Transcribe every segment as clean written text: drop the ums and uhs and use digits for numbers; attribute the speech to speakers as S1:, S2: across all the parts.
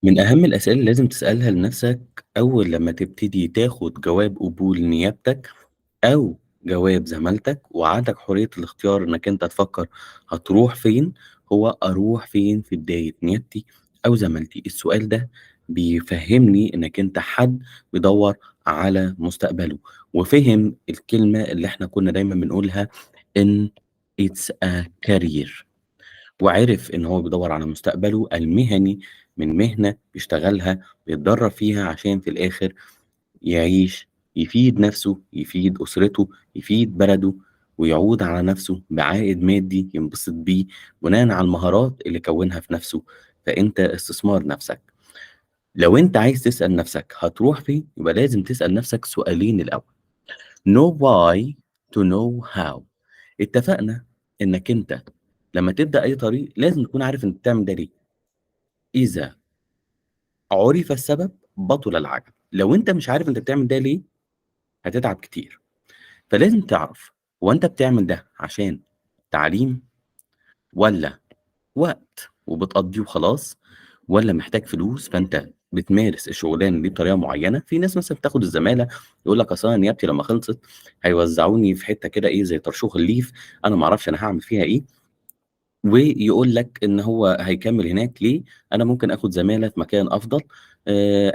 S1: من أهم الأسئلة اللي لازم تسألها لنفسك أول لمّا تبتدي تاخد جواب قبول نيابتك أو جواب زمالتك وعندك حرية الاختيار إنك أنت تفكّر هتروح فين، هو أروح فين في بداية نيابتي أو زمالتي؟ السؤال ده بيفهّمني إنك أنت حد بيدوّر على مستقبله، وفِهم الكلمة اللي إحنا كنا دايمًا بنقولها إن it's a career. وعرف إن هو بيدوّر على مستقبله المهني من مهنة بيشتغلها، بيتدرّب فيها عشان في الآخر يعيش، يفيد نَفْسه، يفيد أسرته، يفيد بلده، ويعود على نَفْسه بعائد مادي ينبسط بيه بناءً على المهارات اللي كوّنها في نَفْسه، فأنت استثمار نَفْسك. لو أنت عايز تسأل نَفْسك هتروح فين، يبقى لازم تسأل نَفْسك سؤالين الأول know why to know how. اتفقنا إنّك أنت لمّا تبدأ أي طريق لازم تكون عارف أنت بتعمل ده ليه. إذا عُرف السبب بطل العجب، لو أنت مش عارف أنت بتعمل ده ليه، هتتعب كتير، فلازم تعرف هو أنت بتعمل ده عشان تعليم والّا وقت وبتقضّيه وخلاص، والّا محتاج فلوس فأنت بتمارس الشغلانة دي بطريقة معيّنة، في ناس مثلًا بتاخد الزمالة يقول لك أصل أنا نيابتي لمّا خلصت هيوزّعوني في حتّة كده إيه زي طرشوخ الليف، أنا ما أعرفش أنا هاعمل فيها إيه، ويقول لك إن هو هيكمّل هناك ليه، أنا ممكن آخُد زمالة في مكان أفضل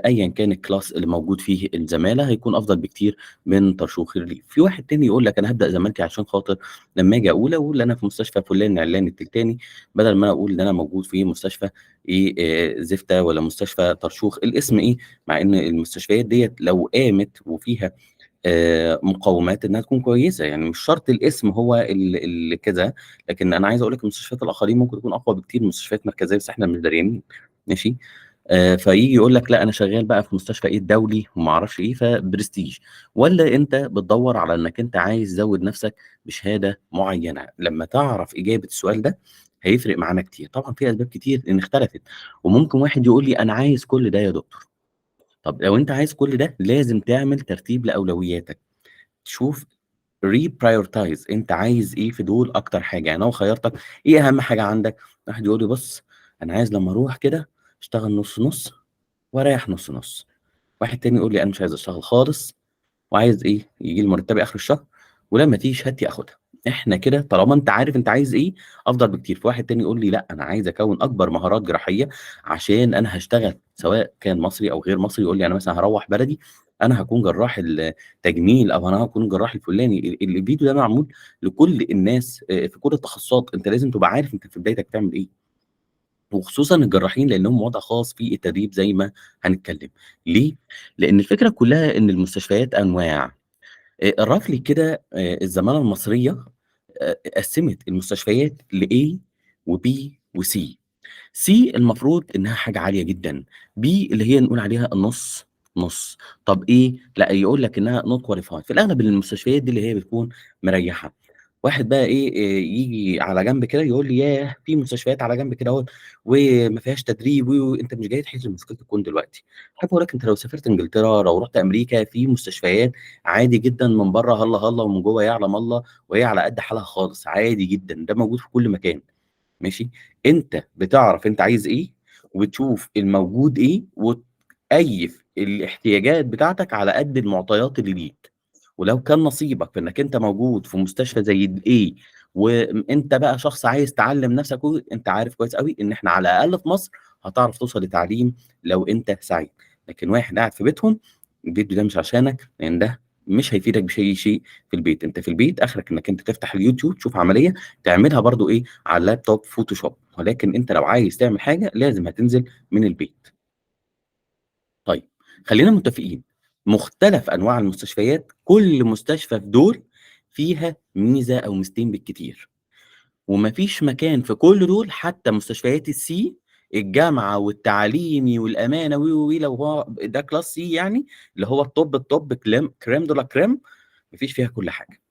S1: أيًا كان الclass اللي موجود فيه الزمالة هيكون أفضل بكتير من طرشوخ الريف. في واحد تاني يقول لك أنا هابدأ زمالتي عشان خاطر لمّا آجي أقول أنا في مستشفى فُلان، عِلّان، التلتاني، بدل ما أنا أقول إن أنا موجود في مستشفى إيه، زفتة والّا مستشفى طرشوخ، الاسم إيه، مع إن المستشفيات ديّة لو قامت وفيها مقوّمات إنها تكون كويسة، يعني مش شرط الاسم هو اللي كده، لكن أنا عايز أقول لك المستشفيات الآخرين ممكن تكون أقوى بكتير من مستشفيات مركزية بس إحنا مش داريانين، ماشي، فييجي يقول لك لأ أنا شغال بقى في مستشفى إيه الدولي وما أعرفش إيه، فprestige والّا أنت بتدوّر على إنك أنت عايز تزوّد نَفْسك بشهادة معيّنة، لمّا تعرف إجابة السؤال ده هيفرق معانا كتير، طبعًا في أسباب كتير إن اختلفت، وممكن واحد يقول لي أنا عايز كل ده يا دكتور، طَب لو أنت عايز كل ده لازم تعمل ترتيب لأولوياتك. تشوف reprioritize أنت عايز إيه في دول أكتر حاجة، يعني لو خيّرتك إيه أهم حاجة عندك؟ واحد يقول لي بُص أنا عايز لمّا أروح كده أشتغل نُص، نُص وأريّح نُص، نُص، واحد تاني يقول لي أنا مش عايز أشتغل خالص وعايز إيه، ييجي لي مرتبي آخر الشهر ولمّا تيجي شهادتي آخُدها. إحنا كده طالما أنت عارف أنت عايز إيه، أفضل بكتير. في واحد تاني يقول لي لأ، أنا عايز أكوّن أكبر مهارات جراحية عشان أنا هاشتغل سواء كان مصري أو غير مصري، يقول لي أنا مثلًا هاروّح بلدي أنا هاكون جراح التجميل أو أنا هاكون الجراح الفلاني. الفيديو ده معمول لكل الناس في كل التخصصات، أنت لازم تبقى عارف أنت في بدايتك تعمل إيه، وخصوصًا الجراحين لأن لهم وضع خاص في التدريب زي ما هنتكلم. ليه؟ لأن الفكرة كلّها إن المستشفيات أنواع. رَف لي كده الزمالة المصرية قسّمت المستشفيات لA وB وC. C المفروض إنها حاجة عالية جدًا، B اللي هي نقول عليها النُص، نُص، طب A لأ يقول لك إنها not qualified. في الأغلب المستشفيات دي اللي هي بتكون مريّحة. واحد بقى إيه، ييجي على جنب كده يقول لي ياه! في مستشفيات على جنب كده أهوّة وما فيهاش تدريب أنت مش جاي تحل مشكلة الكون دلوقتي. أحب أقول لك أنت لو سافرت إنجلترا، لو رُحت أمريكا، في مستشفيات عادي جدًا من برّه هالّا هالّا ومن جوّه يعلم الله وهي على قد حالها خالص، عادي جدًا، ده موجود في كل مكان. ماشي، أنت بتعرف أنت عايز إيه، وبتشوف الموجود إيه، وتقيّف الاحتياجات بتاعتك على قد المعطيات اللي ليك، ولو كان نصيبك في إنك أنت موجود في مستشفى زي A أنت بقى شخص عايز تعلّم نفسك أنت عارف كويس أوي إن إحنا على الأقل في مصر هتعرف توصل لتعليم لو أنت سعيد، لكن واحد قاعد في بيتهم، الفيديو ده مش عشانك، لإن ده مش هيفيدك بأي شيء في البيت، أنت في البيت آخرك إنك أنت تفتح اليوتيوب تشوف عملية تعملها برضه إيه على اللابتوب فوتوشوب، ولكن أنت لو عايز تعمل حاجة لازم هتنزل من البيت. طيب خلّينا متفقين، مختلف أنواع المستشفيات، كل مستشفى في دول فيها ميزة أو ميزتين بالكتير، وما فيش مكان في كل دول حتى مستشفيات الC الجامعة والتعليمي والأمانة لو هو ده class C يعني اللي هو الtop crème de la crème ما فيش فيها كل حاجة.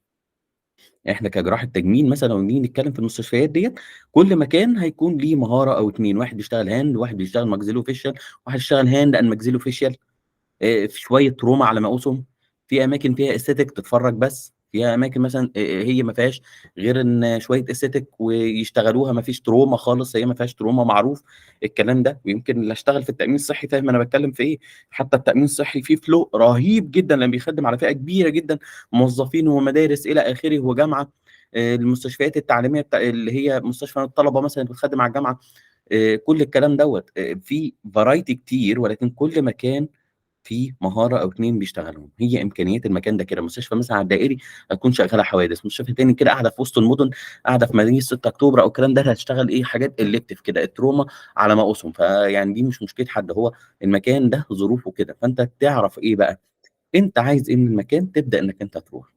S1: إحنا كجراحة تجميل مثلًا لو نيجي نتكلم في المستشفيات ديّة، كل مكان هيكون ليه مهارة أو 2، واحد بيشتغل hand وواحد بيشتغل maxillofacial، واحد يشتغل hand and maxillofacial، في شوية روما على ما أقوسهم، في أماكن فيها aesthetic تتفرّج بس، فيها أماكن مثلًا هي ما فيهاش غير إن شوية aesthetic ويشتغلوها، ما فيش تروما خالص، هي ما فيهاش تروما معروف الكلام ده، ويمكن اللي اشتغل في التأمين الصحي فاهم أنا باتكلم في إيه. حتى التأمين الصحي فيه flow رهيب جدًا لأن بيخدم على فئة كبيرة جدًا، موظفين ومدارس إلى آخره وجامعة. المستشفيات التعليمية اللي هي مستشفى الطلبة مثلًا اللي بتخدم على الجامعة، كل الكلام دوّة، في variety كتير، ولكن كل مكان فيه مهارة أو 2 بيشتغلهم، هي إمكانيات المكان ده كده. مستشفى مثلًا على الدائري هتكون شغّالة حوادث، مستشفى تاني كده قاعدة في وسط المدن، قاعدة في مدينة 6 أكتوبر أو الكلام ده هتشتغل إيه، حاجات elective كده، التروما على ما أسهم، فيعني دي مش مشكلة حد، هو المكان ده ظروفه كده، فأنت تعرف إيه بقى، أنت عايز إيه من المكان، تبدأ إنك أنت تروح.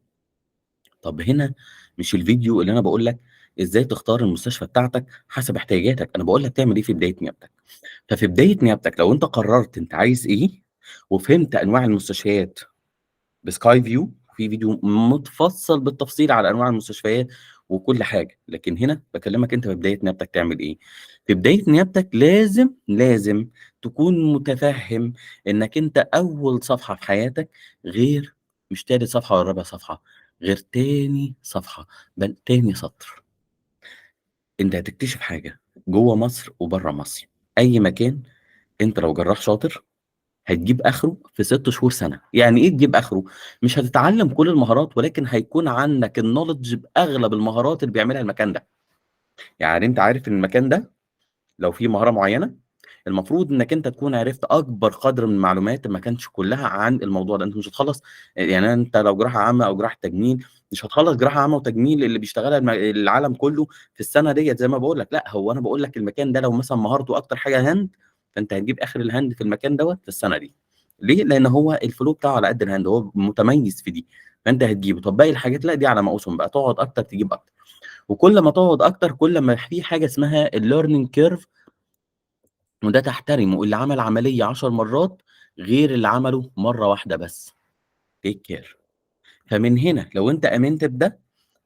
S1: طب هنا مش الفيديو اللي أنا باقول لك إزاي تختار المستشفى بتاعتك حسب احتياجاتك، أنا باقول لك تعمل إيه في بداية نيابتك. ففي بداية نيابتك لو أنت قررت أنت عايز إيه، وفهمت أنواع المستشفيات بsky view، في فيديو متفصّل بالتفصيل على أنواع المستشفيات وكل حاجة، لكن هنا باكلّمك أنت في بداية نيابتك تعمل إيه. في بداية نيابتك لازم تكون مُتفهِّم إنّك أنت أول صفحة في حياتك غير مش تالت صفحة ولا رابع صفحة، غير تاني صفحة، بل تاني سطر. أنت هتكتشف حاجة جوّه مصر وبرّه مصر، أي مكان أنت لو جراح شاطر هتجيب آخره في 6 شهور، سَنة. يعني إيه تجيب آخره؟ مش هتتعلّم كل المهارات، ولكن هيكون عندك الknowledge بأغلب المهارات اللي بيعملها المكان ده. يعني أنت عارف إن المكان ده لو فيه مهارة معيّنة، المفروض إنّك أنت تكون عرفت أكبر قدر من المعلومات ما كانش كلّها عن الموضوع ده. أنت مش هتخلّص يعني أنت لو جراحة عامة أو جراحة تجميل، مش هتخلّص جراحة عامة وتجميل اللي بيشتغلها العالم كلّه في السَنة ديّة زي ما باقول لك، لأ، هو أنا باقول لك المكان ده لو مثلًا مهارته أكتر حاجة هاند، فأنت هتجيب آخر الهاند في المكان دوّة في السَنة دي. ليه؟ لإن هو الflow بتاعه على قد الهاند، هو متميز في دي، فأنت هتجيبه. طب باقي الحاجات لأ، دي على ما أسهم بقى، تقعد أكتر تجيب أكتر، وكل ما تقعد أكتر كل ما في حاجة اسمها الlearning curve، وده تحترمه، اللي عمل عملية 10 مرات غير اللي عمله مرّة واحدة بس. take care. فمن هنا لو أنت آمنت بده،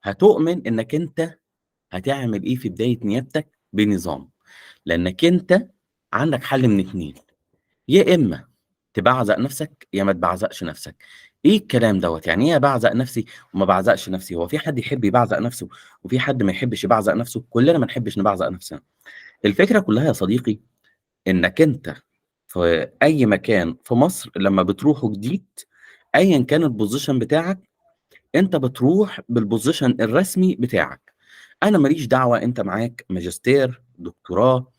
S1: هتؤمن إنّك أنت هتعمل إيه في بداية نيابتك بنظام، لإنّك أنت عندك حل من 2، يا إمّا تبعزق نَفْسك، يا ما تبعزقش نَفْسك. إيه الكلام دوّة؟ يعني إيه أبعزق نَفْسي وما أبعزقش نَفْسي؟ هو في حد يحب يبعزق نَفْسه وفي حد ما يحبش يبعزق نَفْسه؟ كُلّنا ما نحبش نبعزق نَفْسنا. الفكرة كُلّها يا صديقي إنّك أنت في أي مكان في مصر لمّا بتروحه جديد، أيًا كان الposition بتاعك، أنت بتروح بالposition الرسمي بتاعك. أنا ما ليش دعوة أنت معاك ماجستير، دكتوراه،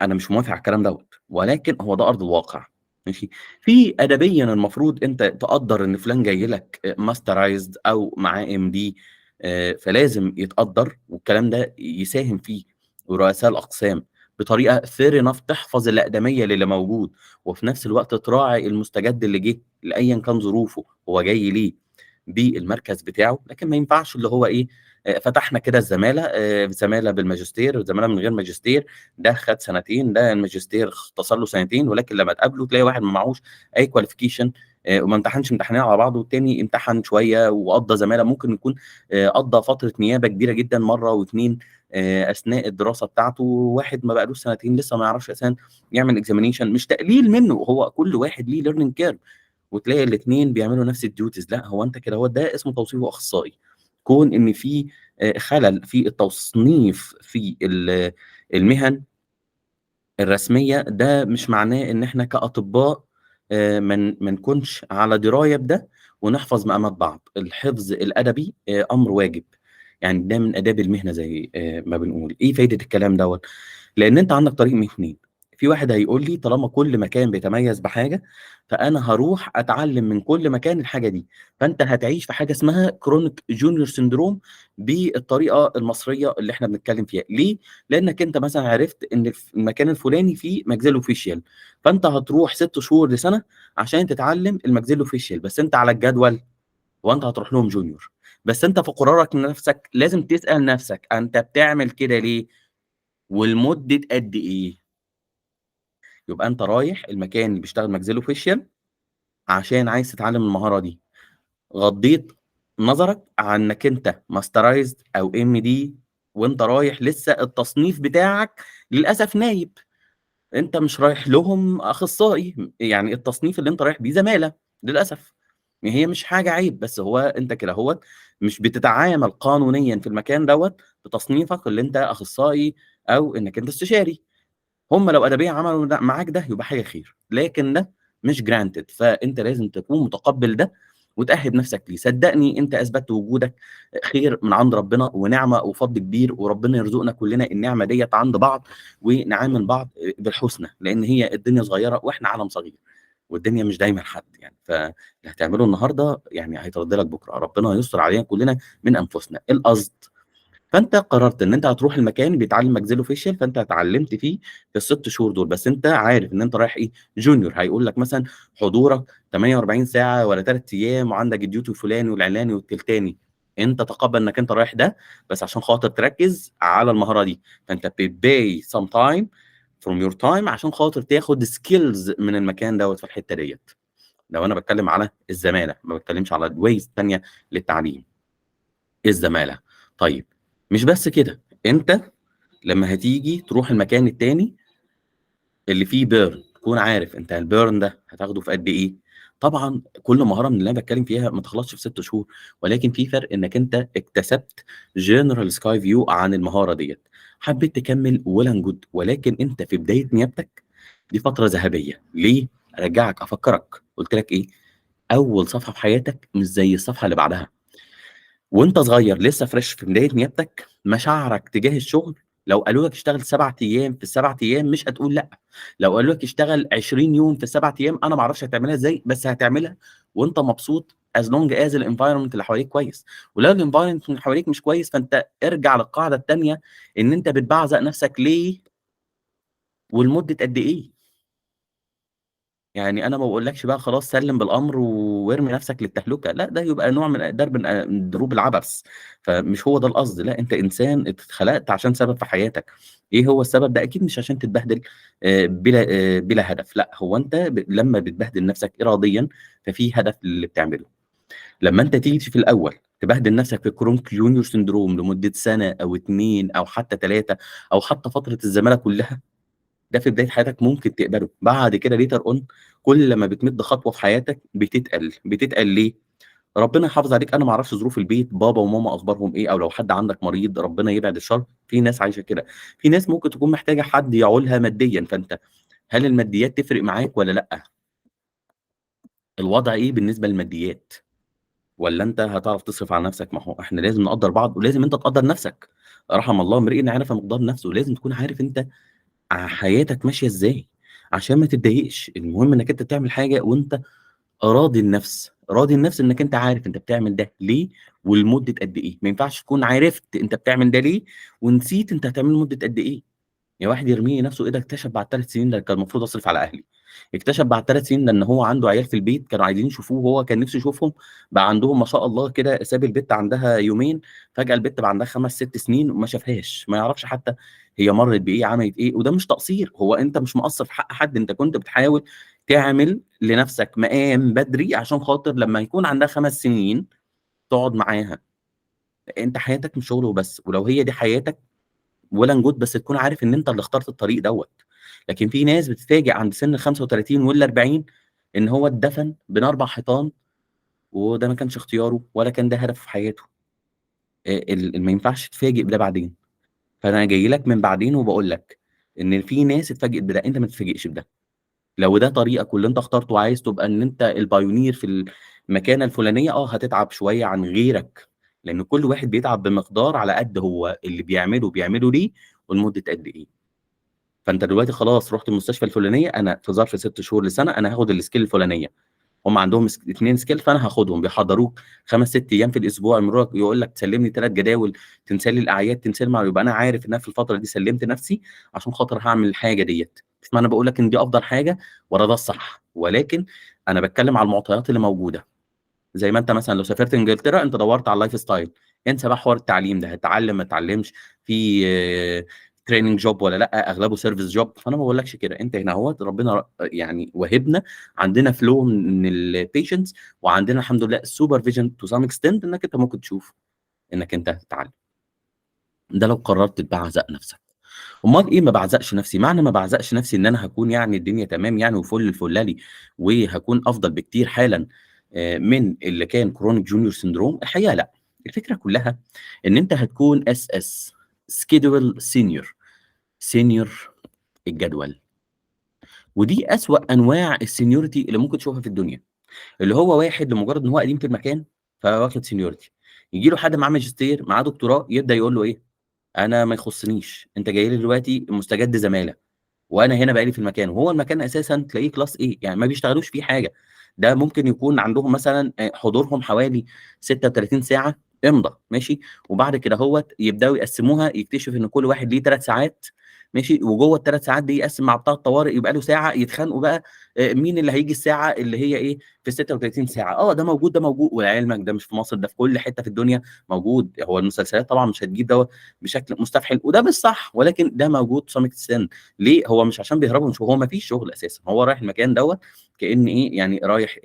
S1: أنا مش موافق على الكلام دوّة، ولكن هو ده أرض الواقع، ماشي. في أدبيًا المفروض أنت تقدّر إن فلان جاي لك masterized أو معاه MD، فلازم يتقدّر والكلام ده يساهم فيه رؤساء الأقسام بطريقة fair enough، تحفظ الأقدمية للي موجود، وفي نفس الوقت تراعي المستجد اللي جه لأيًا كان ظروفه، هو جاي ليه بالمركز بتاعه. لكن ما ينفعش اللي هو إيه، فتحنا كده الزمالة، زمالة بالماجستير، زمالة من غير ماجستير، ده خد سنتين، ده الماجستير اختصر له سنتين، ولكن لمّا تقابله تلاقي واحد ما معهوش أي qualification، وما امتحنش امتحانين على بعض، والتاني امتحن شوية وقضّى زمالة، ممكن يكون قضّى فترة نيابة كبيرة جدًا مرّة و2 أثناء الدراسة بتاعته، وواحد ما بقالوش سنتين لسه ما يعرفش أساسًا يعمل examination. مش تقليل منه، هو كل واحد ليه learning curve، وتلاقي الاتنين بيعملوا نفس الduties. لأ، هو أنت كدهوّة ده اسمه توصيف أخصائي. كون إن في خلل في التصنيف في المهن الرسمية، ده مش معناه إن إحنا كأطباء ما نكونش على دراية بده ونحفظ مقامات بعض. الحفظ الأدبي أمر واجب، يعني ده من آداب المهنة زي ما بنقول. إيه فايدة الكلام دوّة؟ لإن أنت عندك طريق من 2، في واحد هيقول لي طالما كل مكان بيتميز بحاجة، فأنا هاروح أتعلم من كل مكان الحاجة دي، فأنت هتعيش في حاجة اسمها chronic junior syndrome بالطريقة المصرية اللي إحنا بنتكلم فيها. ليه؟ لإنك أنت مثلًا عرفت إن المكان الفلاني فيه maxillofacial، فأنت هتروح 6 شهور لسنة عشان تتعلم الmaxillofacial، بس أنت على الجدول هو أنت هتروح لهم junior. بس أنت في قرارك لنفسك لازم تسأل نفسك أنت بتعمل كده ليه؟ ولمدة قد إيه؟ يبقى أنت رايح المكان اللي بيشتغل maxillofacial عشان عايز تتعلم المهارة دي، غضّيت نظرك عن إنك أنت masterized أو MD، وأنت رايح لسه التصنيف بتاعك للأسف نايب، أنت مش رايح لهم أخصائي، يعني التصنيف اللي أنت رايح بيه زمالة للأسف. هي مش حاجة عيب، بس هو أنت كدهوّة مش بتتعامل قانونيًا في المكان دوّة بتصنيفك اللي أنت أخصائي أو إنّك أنت استشاري. هم لو أدبيًا عملوا معاك ده يبقى حاجة خير، لكن ده مش granted، فأنت لازم تكون متقبّل ده وتأهِّب نَفْسك ليه. صدّقني أنت أثبتت وجودك خير من عند ربنا ونعمة وفضل كبير، وربنا يرزقنا كُلّنا النعمة ديّة عند بعض ونعامل بعض بالحُسنى، لإن هي الدنيا صغيّرة وإحنا عالم صغير، والدنيا مش دايمًا حد يعني، فاللي هتعمله النهارده يعني هيترد لك بُكرة، ربنا يستر علينا كُلّنا من أنفسنا. القصد فأنت قررت إن أنت هتروح المكان بيتعلّم maxillofacial، فأنت اتعلّمت فيه في ال6 شهور دول، بس أنت عارف إن أنت رايح إيه junior، هيقول لك مثلًا حضورك 48 ساعة والّا 3 أيام وعندك الduty الفلاني والعلاني والتلتاني، أنت تقبّل إنّك أنت رايح ده بس عشان خاطر تركّز على المهارة دي، فأنت بتpay some time from your time عشان خاطر تاخد skills من المكان دوّة في الحتّة ديّة، لو أنا باتكلّم على الزمالة، ما باتكلّمش على الways التانية للتعليم. الزمالة. طيب مش بس كده، أنت لمّا هتيجي تروح المكان التاني اللي فيه burn، تكون عارف أنت الburn ده هتاخده في قد إيه. طبعًا كل مهارة من اللي أنا باتكلم فيها ما تخلصش في 6 شهور، ولكن في فرق إنك أنت اكتسبت general sky view عن المهارة ديّة. حبيت تكمّل well and good، ولكن أنت في بداية نيابتك دي فترة ذهبية. ليه؟ أرجّعك أفكّرك، قُلت لك إيه، أول صفحة في حياتك مش زي الصفحة اللي بعدها. وأنت صغير لسه فريش في بداية نيابتك، مشاعرك تجاه الشغل لو قالوا لك اشتغل 7 أيام في ال7 أيام مش هتقول لأ، لو قالوا لك اشتغل 20 يوم في ال7 أيام أنا ما أعرفش هتعملها إزاي، بس هتعملها وأنت مبسوط as long as الenvironment اللي حواليك كويس، ولو الenvironment اللي حواليك مش كويس فأنت ارجع للقاعدة التانية إن أنت بتبعزق نفسك ليه ولمدة قد إيه. يعني أنا ما باقولكش بقى خلاص سلِّم بالأمر وارمي نفسك للتهلكة، لأ ده يبقى نوع من درب من دروب العبث، فمش هو ده القصد، لأ أنت إنسان اتخلقت عشان سبب في حياتك. إيه هو السبب ده؟ أكيد مش عشان تتبهدل بلا هدف، لأ هو أنت لمّا بتبهدل نفسك إراديًا ففي هدف للي بتعمله. لمّا أنت تيجي في الأول تبهدل نفسك في Chronic Junior Syndrome لمدة سنة أو 2 أو حتى 3 أو حتى فترة الزمالة كلها، ده في بداية حياتك ممكن تقبله، بعد كده later on كل لمّا بتمِد خطوة في حياتك بتتقل، بتتقل ليه؟ ربنا يحافظ عليك، أنا ما أعرفش ظروف البيت بابا وماما أخبارهم إيه، أو لو حد عندك مريض ربنا يبعد الشر، في ناس عايشة كده، في ناس ممكن تكون محتاجة حد يعولها ماديًا، فأنت هل الماديات تفرق معاك والّا لأ؟ الوضع إيه بالنسبة للماديات؟ والّا أنت هتعرف تصرف على نفسك؟ ما هو إحنا لازم نقدّر بعض ولازم أنت تقدّر نفسك، رحم الله امرئ عرف مقدار نفسه، لازم تكون عارف أنت حياتك ماشية إزاي، عشان ما تتضايقش، المهم إنّك أنت تعمل حاجة وأنت راضي النَفْس، راضي النَفْس إنّك أنت عارف أنت بتعمل ده ليه ولمدة قد إيه، ما ينفعش تكون عرفت أنت بتعمل ده ليه ونسيت أنت هتعمله لمدة قد إيه. يا واحد يرمي نفسه إيه ده اكتشف بعد 3 سنين ده كان المفروض أصرف على أهلي، اكتشف بعد 3 سنين ده إن هو عنده عيال في البيت كانوا عايزين يشوفوه وهو كان نفسه يشوفهم، بقى عندهم ما شاء الله كده ساب البت عندها يومين، فجأة البت بقى عندها 5، 6 سنين وما شافهاش، ما يعرفش حتى هي مرّت بإيه، عملت إيه، وده مش تقصير، هو أنت مش مقصّر في حق حد، أنت كنت بتحاول تعمل لنفسك مقام بدري عشان خاطر لمّا يكون عندها 5 سنين تقعد معاها، أنت حياتك مش شغل وبس، ولو هي دي حياتك well and good، بس تكون عارف إن أنت اللي اخترت الطريق دوّة. لكن في ناس بتتفاجئ عند سن ال35 وال40 إن هو اتدفن بين 4 حيطان، وده ما كانش اختياره ولا كان ده هدفه في حياته. ما ينفعش تتفاجئ بده بعدين، فأنا جاي لك من بعدين وباقول لك إن في ناس اتفاجئت بده، أنت ما تتفاجئش بده. لو ده طريقك واللي أنت اخترته وعايز تبقى إن أنت الpioneer في المكانة الفلانية، هتتعب شوية عن غيرك، لأن كل واحد بيتعب بمقدار على قد هو اللي بيعمله ليه ولمدة قد إيه. فأنت دلوقتي خلاص رُحت المستشفى الفلانية، أنا في ظرف 6 شهور لسنة أنا هاخد الskill الفلانية، هم عندهم 2 skill فأنا هاخدهم، بيحضّروك 5، 6 أيام في الأسبوع، يمرّوك يقول لك تسلّم لي 3 جداول، تنسى لي الأعياد، تنسى لي يبقى أنا عارف إن أنا في الفترة دي سلّمت نفسي عشان خاطر هاعمل الحاجة ديّة، مش معنى باقول لك إن دي أفضل حاجة ولا ده الصح، ولكن أنا باتكلّم على المعطيات اللي موجودة. زي ما أنت مثلًا لو سافرت إنجلترا، أنت دوّرت على الlife style، انسى بقى حوار التعليم ده، هتتعلم ما تتعلمش، في training job والّا لأ، أغلبه service job، فأنا ما باقولكش كده، أنت هنا أهوّة ربنا يعني واهبنا، عندنا flow من الpatients وعندنا الحمد لله supervision to some extent إنّك أنت ممكن تشوف إنّك أنت تتعلم، ده لو قررت تبعزق نفسك. أُمّال إيه ما باعزقش نفسي؟ معنى ما باعزقش نفسي إن أنا هاكون يعني الدنيا تمام يعني وفُل الفُلّالي وهاكون أفضل بكتير حالًا من اللي كان chronic junior syndrome؟ الحقيقة لأ، الفكرة كلّها إن أنت هتكون SS schedule senior، senior الجدول، ودي أسوأ أنواع الseniority اللي ممكن تشوفها في الدنيا، اللي هو واحد لمجرد إن هو قديم في المكان فواخد seniority، ييجي له حد معاه ماجستير معاه دكتوراه يبدأ يقول له إيه، أنا ما يخصنيش، أنت جاي لي دلوقتي مستجد زمالة، وأنا هنا بقى لي في المكان، وهو المكان أساسًا تلاقيه class A، يعني ما بيشتغلوش فيه حاجة، ده ممكن يكون عندهم مثلًا حضورهم حوالي 36 ساعة إمضا ماشي، وبعد كده هوّة يبدأوا يقسّموها يكتشف إن كل واحد ليه 3 ساعات ماشي، وجوّه ال3 ساعات دي يقسّم مع بتاع الطوارئ يبقى له ساعة، يتخانقوا بقى مين اللي هييجي الساعة اللي هي إيه، في ال36 ساعة، ده موجود، ده موجود، ولعلمك ده مش في مصر، ده في كل حتة في الدنيا موجود، هو المسلسلات طبعًا مش هتجيب دوّة بشكل مستفحل، وده مش صح، ولكن ده موجود to some extent. ليه؟ هو مش عشان بيهربوا من شغل، هو ما فيش شغل أساسًا، هو رايح المكان دوّة كأن إيه، يعني رايح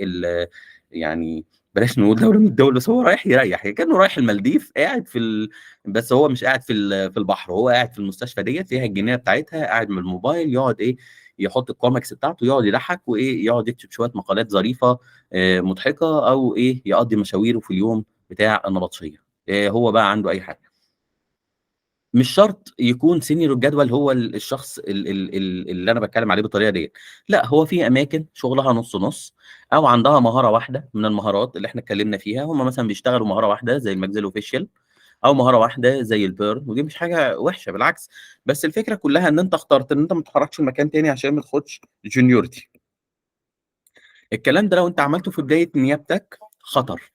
S1: يعني بلاش نقول دولة من الدول، بس هو رايح يريّح، كأنه رايح المالديف قاعد بس هو مش قاعد في البحر، هو قاعد في المستشفى ديّة فيها الجنينة بتاعتها، قاعد من الموبايل يقعد إيه، يحط الcomics بتاعته، يقعد يضحّك وإيه، يقعد يكتب شوية مقالات ظريفة مضحكة، أو إيه، يقضّي مشاويره في اليوم بتاع النبطشية، هو بقى عنده أي حاجة. مش شرط يكون senior الجدول هو الشخص اللي أنا باتكلّم عليه بالطريقة ديّة، لأ هو في أماكن شغلها نُص، نُص، أو عندها مهارة واحدة من المهارات اللي إحنا اتكلّمنا فيها، هم مثلًا بيشتغلوا مهارة واحدة زي الMaxillofacial، أو مهارة واحدة زي الburn، ودي مش حاجة وحشة بالعكس، بس الفكرة كلّها إن أنت اخترت إن أنت ما تتحرّكش لمكان تاني عشان ما تاخدش juniority. الكلام ده لو أنت عملته في بداية نيابتك خطر.